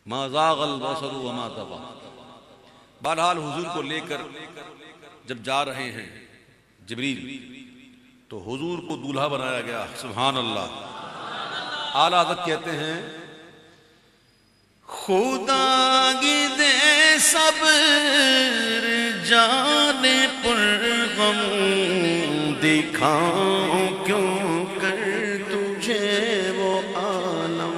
ما زاغ البصر وما طغى۔ بہرحال حضور کو لے کر جب جا رہے ہیں جبریل تو حضور کو دولہا بنایا گیا۔ سبحان اللہ۔ اعلیٰ حضرت کہتے ہیں خدا کی دے صبر جان پر غم دکھاؤں کیوں کر تجھے وہ عالم۔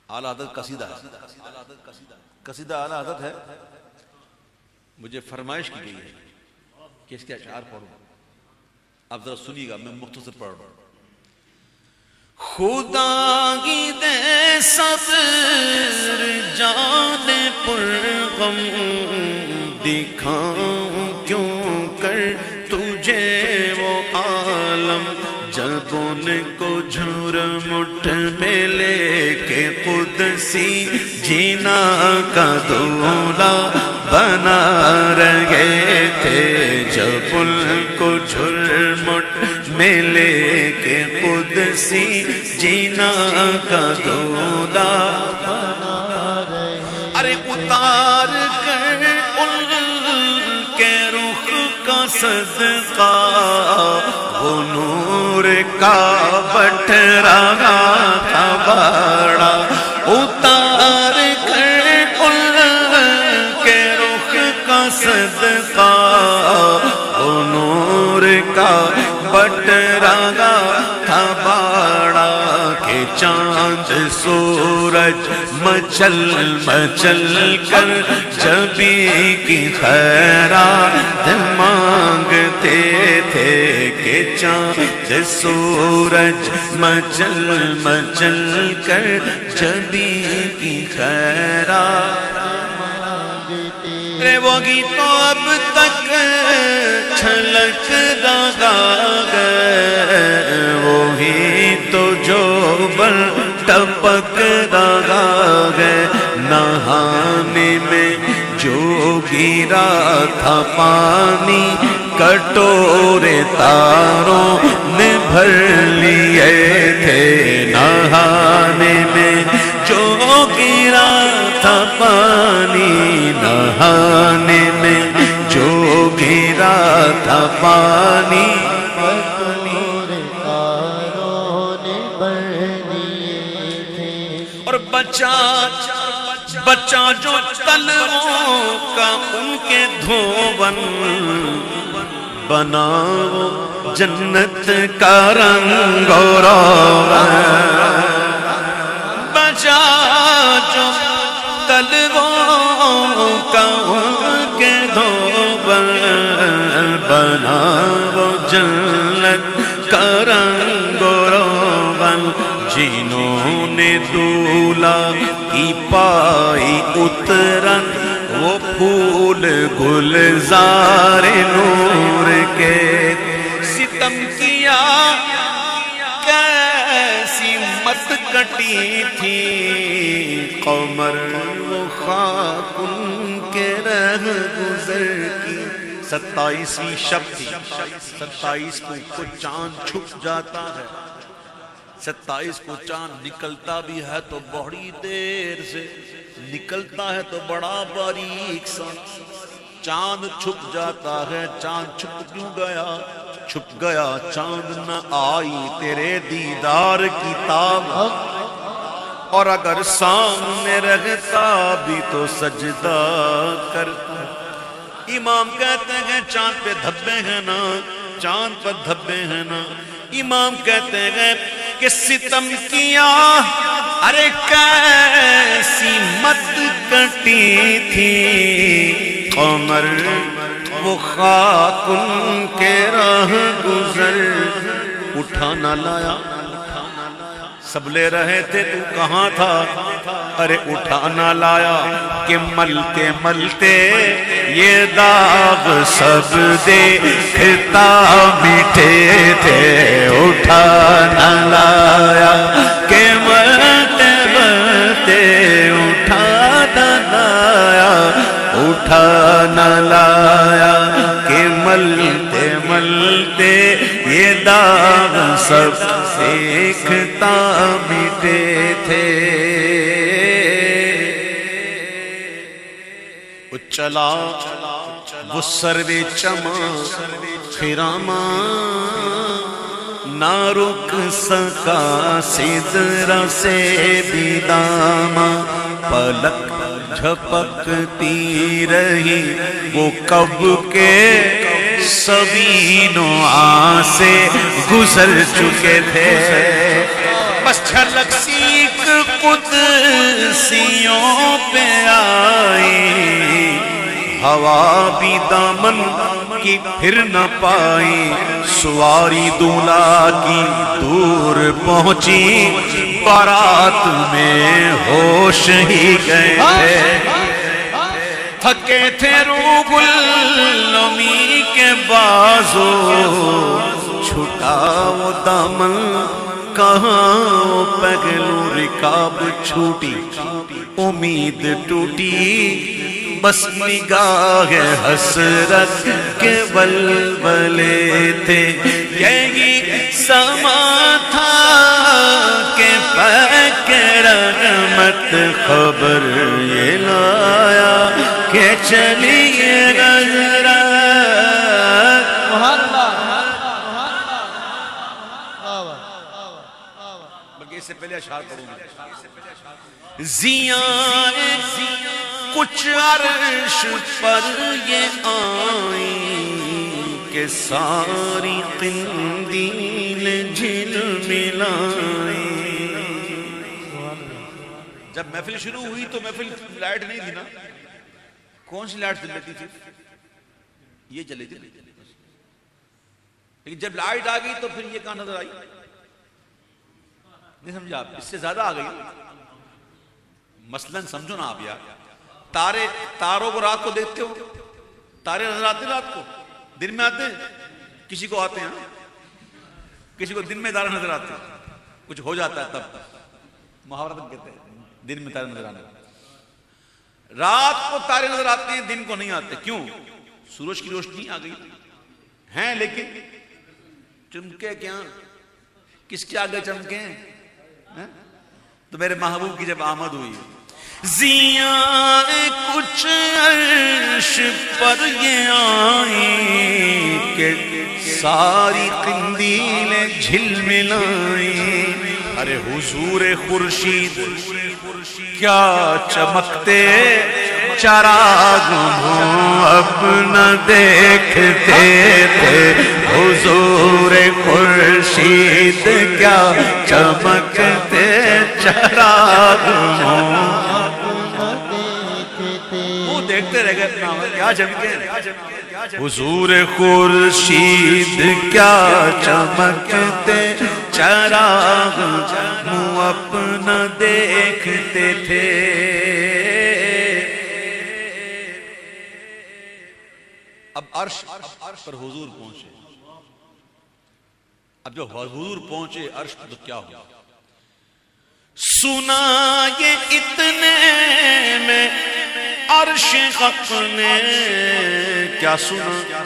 اعلیٰ حضرت قصیدہ ہے، قصیدہ اعلیٰ حضرت ہے۔ مجھے فرمائش کی گئی ہے کہ اس کے اشعار پڑھوں، آپ ذرا سنیے گا، میں مختصر پڑھ رہا ہوں۔ خدا کی دے صبر جان پر غم دکھاؤں کیوں کر تجھے وہ عالم، جب ان کو جھرمٹ میں لے کے قدسی جینا کا دولہا بنا رہے تھے، جب ان کو جھرمٹ میں لے کے قدسی جینا کا دولہا بنا رہے، ارے اتار کر ان کے رخ کا صدقہ وہ نور کا بٹ رہا تھا بڑا، اتار کر ان کے رخ کا صدقہ وہ نور کا بٹ رہا تھا بڑا، کہ چاند سورج مچل مچل کر جبی کی خیرات مانگتے تھے، کہ چاند سورج مچل مچل کر جبی کی خیرات مانگتے، وہ گیتوں اب تک چھلک رہا ہے، وہی تو جو بل ٹپک رہا ہے، نہانے میں جو گرا تھا پانی کٹورے تاروں نے بھر لیے تھے، نہانے میں جو گرا تھا پانی، نہانے میں جو گرا تھا پانی کٹورے تاروں نے بھر لیے تھے، اور بچہ جو تلووں کا ان کے دھون بناؤ جنت کا رنگ و روغن، بچہ جو تلووں کا ان کے دھون بناؤ جنت کا رنگ و روغن، جنہوں نے دولہا کی پائی اترن وہ پھول گلزار نور کے، ستم کیا کیسی مت کٹی تھی قمر وہ خاک ان کے رہ گزر کی، 27ویں شب تھی، 27 کو چاند چھپ جاتا ہے، 27 کو چاند نکلتا بھی ہے تو بڑی دیر سے، نکلتا ہے تو بڑا باریک سا، چاند چھپ جاتا ہے، چاند چھپ کیوں گیا؟ چھپ گیا چاند نہ آئی تیرے دیدار کی تاب، اور اگر سامنے رہتا بھی تو سجدہ کرتا۔ امام کہتے ہیں چاند پہ دھبے ہیں نا، چاند پر دھبے ہیں نا، امام کہتے ہیں کہ ستم کیا ارے کیسی مت کٹی تھی قمر وہ خاک ان کے راہ گزر، اٹھا نہ لایا، سب لے رہے تھے تو کہاں تھا، ارے اٹھا نہ لایا، کہ ملتے ملتے یہ داغ سب دیکھتا میٹھے تھے، اٹھا نہ لایا، کہ ملتے ملتے اٹھا نہ لایا، اٹھا نہ لایا، کہ ملتے ملتے یہ داغ سب دیکھتا مٹے تھے چلا وہ سروے چما خراما نہ رک سکا سدرا سے بھی داما پلک جھپکتی رہی وہ کب کے سبینوں سے گزر چکے تھے بس جھلک سیکھ قدسیوں پہ آئی ہوا بھی دامن کی پھر نہ پائی سواری دولہا کی دور پہنچی بارات میں ہوش ہی گئے تھے تھکے تھے روح العمی کے بازو چھٹا وہ دامن کہاں پہلو رکاب چھوٹی امید ٹوٹی بس نگاہ حسرت کے ولولے تھے یہی سما تھا کہ پاک رحمت خبر یہ لایا کہ چلیے نظرہ بلکہ اس سے پہلے اشعار پڑھوں گا زیاں کچھ عرش پر یہ آئیں کہ ساری قندیل جھلملائیں جب محفل شروع ہوئی تو محفل لائٹ نہیں تھی نا کون سی لائٹ جلتی تھی یہ جلے تھی لیکن جب لائٹ آ گئی تو پھر یہ کہاں نظر آئی نہیں سمجھا آپ اس سے زیادہ آ گئی مثلاً سمجھو نا آپ یار تاروں کو رات کو دیکھتے ہو تارے نظر آتے رات کو دن میں آتے کسی کو آتے ہیں کسی کو دن میں تارے نظر آتے کچھ ہو جاتا ہے تب محاورت کہتے ہیں دن میں تارے نظر آنے رات کو تارے نظر آتے ہیں دن کو نہیں آتے کیوں سورج کی روشنی آ گئی ہیں لیکن چمکے کیا کس کے آگے چمکے تو میرے محبوب کی جب آمد ہوئی زیاں کچھ عرش پر یہ آئیں کہ ساری قندیلیں جھلملائیں ارے حضور خورشید کیا چمکتے چراغ اپنا دیکھتے تھے حضور خورشید کیا چمکتے چراغ دیکھتے رہ گئے کیا چمکے حضور خورشید کیا چمکتے چراغ منہ اپنا دیکھتے تھے اب عرش پر حضور پہنچے اب جب حضور پہنچے عرش پر تو کیا ہوا سنا یہ اتنے میں عرش حق نے کیا سنا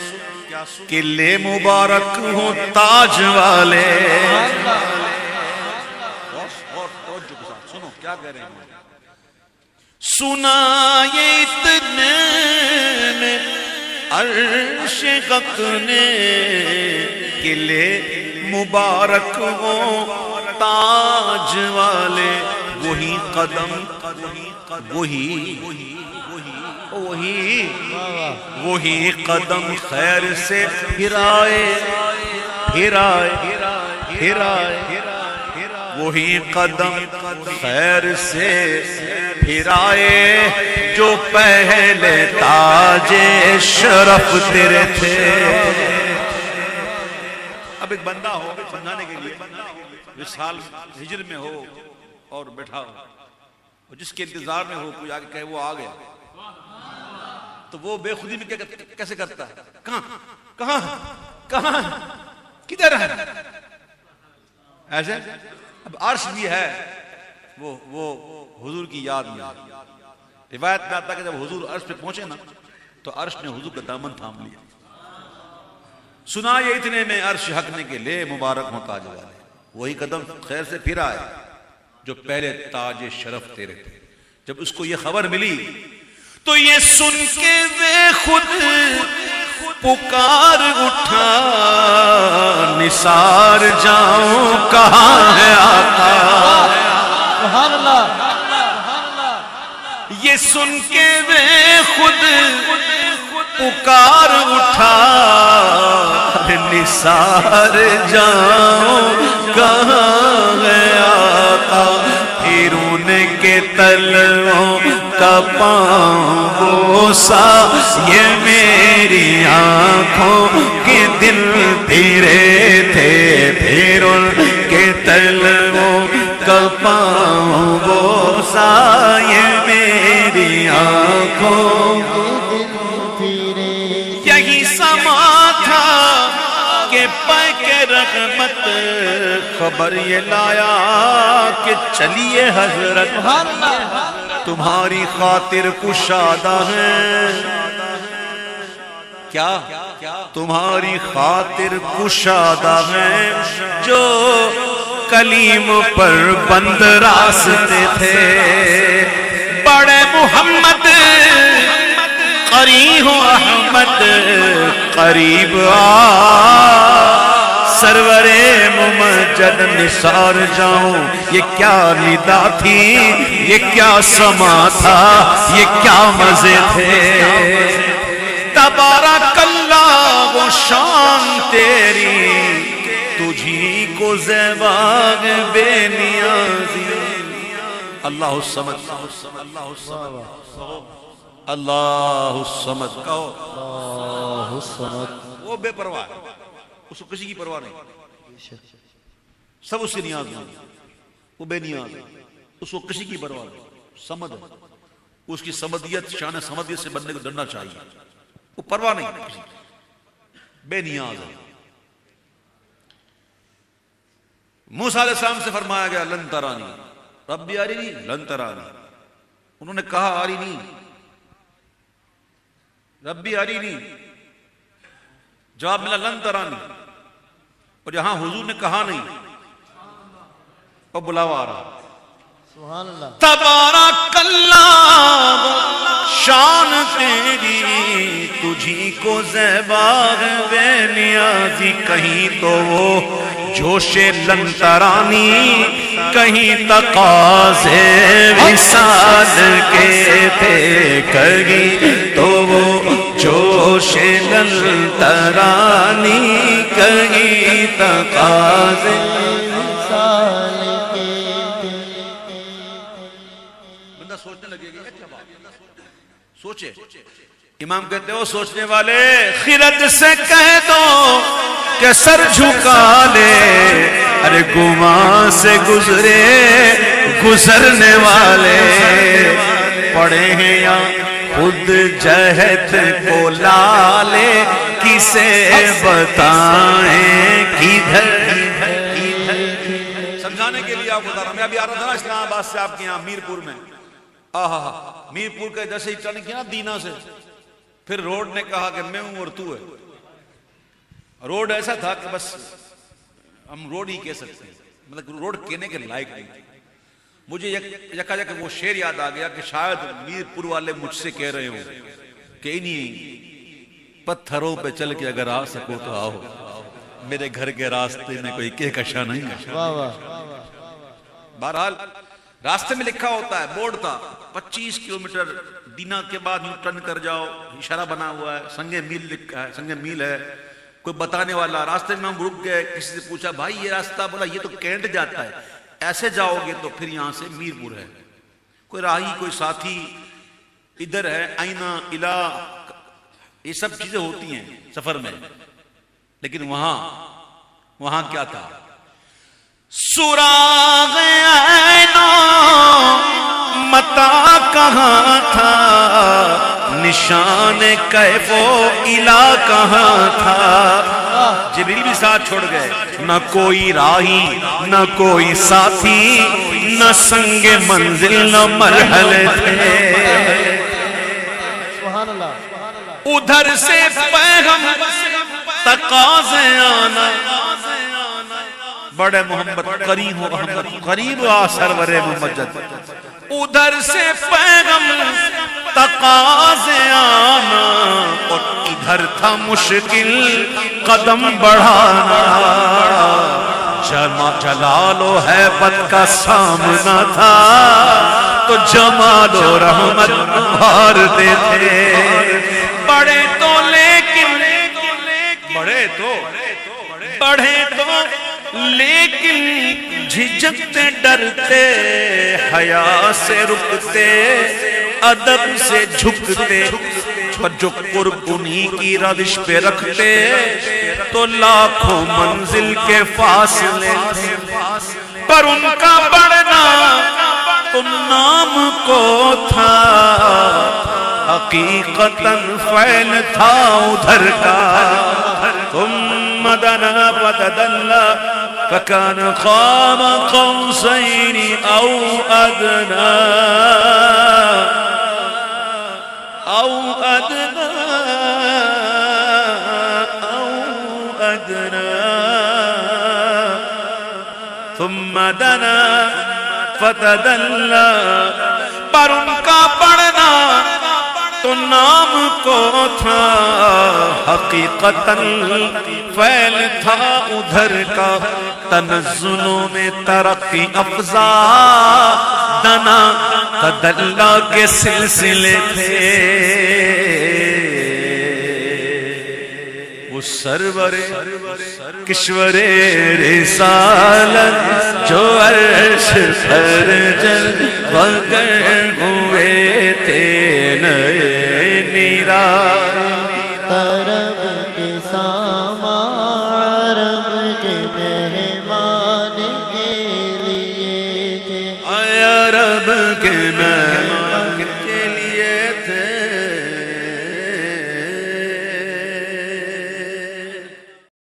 کہ لے مبارک ہوں تاج والے سنو کیا کہہ رہے ہیں سنا یہ اتنے میں عرش حق نے کہ لے مبارک ہوں تاج والے وہی قدم وہی قدم خیر سے پھرائے وہی قدم خیر سے پھرائے جو پہلے تاج شرف تیرے تھے اب ایک بندہ ہو سمجھانے کے لیے جو سال ہجر میں ہو اور بیٹھا ہو اور جس کے انتظار میں ہو کوئی آگے کہے وہ آ گیا تو وہ بے خودی میں کیسے کرتا ہے کہاں کدھر ہے ایسے اب عرش بھی ہے وہ حضور کی یاد میں روایت میں آتا ہے کہ جب حضور عرش پہ پہنچے نا تو عرش نے حضور کا دامن تھام لیا سنا یہ اتنے میں عرش حق نے کے لے مبارک ہوں تاج والے وہی قدم خیر سے پھر آئے جو پہلے تاج شرف تیرے تھے. جب اس کو یہ خبر ملی تو یہ سن کے وہ خود پکار اٹھا, نثار جاؤں کہاں ہے آقا. سبحان اللہ. یہ سن کے وہ خود پکار اٹھا, نثار جاؤں کہاں ہے آقا. پھر ان کے تلووں کا پاؤں بوسا, یہ میری آنکھوں کے دل تیرے تھے. پھر ان کے تلووں کا پاؤں بوسا, یہ میری آنکھوں کے دل تیرے. یہی سما تھا کہ پاک رحمت خبر یہ لایا کہ چلیے حضرت تمہاری خاطر کشادہ ہے. کیا تمہاری خاطر کشادہ ہے, جو کلیم پر بند راستے تھے. بڑے محمد قریب احمد قریب آ, سرور ممجد نثار جاؤں. یہ کیا ندا تھی, یہ کیا سما تھا, یہ کیا مزے تھے. تبارک اللہ وہ شان تیری, تجھی کو زیباغ بے نیازی. اللہ الصمد, اللہ الصمد کہو. اللہ الصمد. وہ بے پرواہ ہے, اس کو کسی کی پرواہ نہیں, سب اس کی نیاز نہیں. وہ بے نیاز ہے, اس کو کسی کی پرواہ نہیں. سمد ہے, اس کی سمدیت شان سمدیت سے بننے کو ڈرنا چاہیے. وہ پرواہ نہیں کسی کی, بے نیاز ہے. موسیٰ علیہ السلام سے فرمایا گیا لن ترانی, ربی ارنی لن ترانی. انہوں نے کہا ارنی ربی ارنی, جواب ملا لن ترانی. اور جہاں حضور نے کہا نہیں اور بلاوا آ رہا. سبحان اللہ. تبارک اللہ شان تیری, تجھی کو زیباغ بے نیازی. کہیں تو وہ جوش لن ترانی, کہیں تقاضے وصال کے تھے. کہیں تو وہ جوش لن ترانی, کہیں تقاضے وصال کے تھے. بندہ سوچنے لگے گا کیا بات, سوچے. امام کہتے ہو سوچنے والے خرد سے کہہ دو کہ سر جھکا لے. ارے گمان سے گزرے گزرنے والے, پڑے ہیں یا خود جہت کو لالے, کسے بتائیں کدھر. سمجھانے کے لیے آپ بتا رہا ہوں. میں ابھی آ رہا تھا نا اسلام آباد سے آپ کے یہاں میرپور میں. میرپور کا جیسے ہی ٹرن کیا نا دینا سے, پھر روڈ نے کہا کہ میں ہوں اور تو ہے. روڈ ایسا تھا کہ بس ہم روڈ ہی کہہ سکتے ہیں, مطلب روڈ کہنے کے لائق نہیں. مجھے یکا جا کہ وہ شعر یاد آ گیا کہ شاید میرپور والے مجھ سے کہہ رہے ہوں کہ انہی پتھروں پہ چل کے اگر آ سکو تو آؤ, میرے گھر کے راستے میں کوئی کہکشاں نہیں ہے. بہرحال راستے میں لکھا ہوتا ہے, بورڈ تھا 25 کلومیٹر دینا کے بعد یوں ٹرن کر جاؤ, اشارہ بنا ہوا ہے, سنگ میل لکھا ہے, سنگ میل ہے. کوئی بتانے والا, راستے میں ہم رک گئے, کسی سے پوچھا بھائی یہ راستہ, بولا یہ تو کینٹ جاتا ہے, ایسے جاؤ گے تو پھر یہاں سے میرپور ہے. کوئی راہی کوئی ساتھی ادھر ہے, آئینہ الہ, یہ سب چیزیں ہوتی ہیں سفر میں. لیکن وہاں کیا تھا, سراغ عینوں متا کہاں تھا, نشان کیف و الہ کہاں تھا. جبریل بھی ساتھ چھوڑ گئے, نہ کوئی راہی نہ کوئی ساتھی, نہ سنگ منزل نہ مرحلے تھے. ادھر سے پیغام تقاضے آنا, بڑے محمد قریب و احمد قریب آ سرور ممجد ادھر سے پیغم تقاضے آنا اور ادھر تھا مشکل قدم بڑھانا جلال و حیبت کا سامنا تھا تو جمال و رحمت بھارتے تھے بڑے تو لیکن لیکن جھجکتے ڈرتے حیا سے رکتے ادب سے جھکتے پر جو قرب انہی کی روش پہ رکھتے تو لاکھوں منزل کے فاصلے تھے پر ان کا بڑھنا تو نام کو تھا حقیقتاً فعل تھا ادھر کا ثم دنا فتدلى فكان قاب قوسين أو أدنى ثم دنا فتدلى پر ان کا پڑھنا تو نام کو تھا حقیقتاً فعل تھا ادھر کا تنزلوں میں ترقی افزا دنا تدلہ کے سلسلے تھے وہ سرور کشور رسالت جو عرش پر جلوہ گر ہوئے تھے نئے نیرار عرب کے سامان عرب کے مہمان کے لیے تھے عرب کے مہمان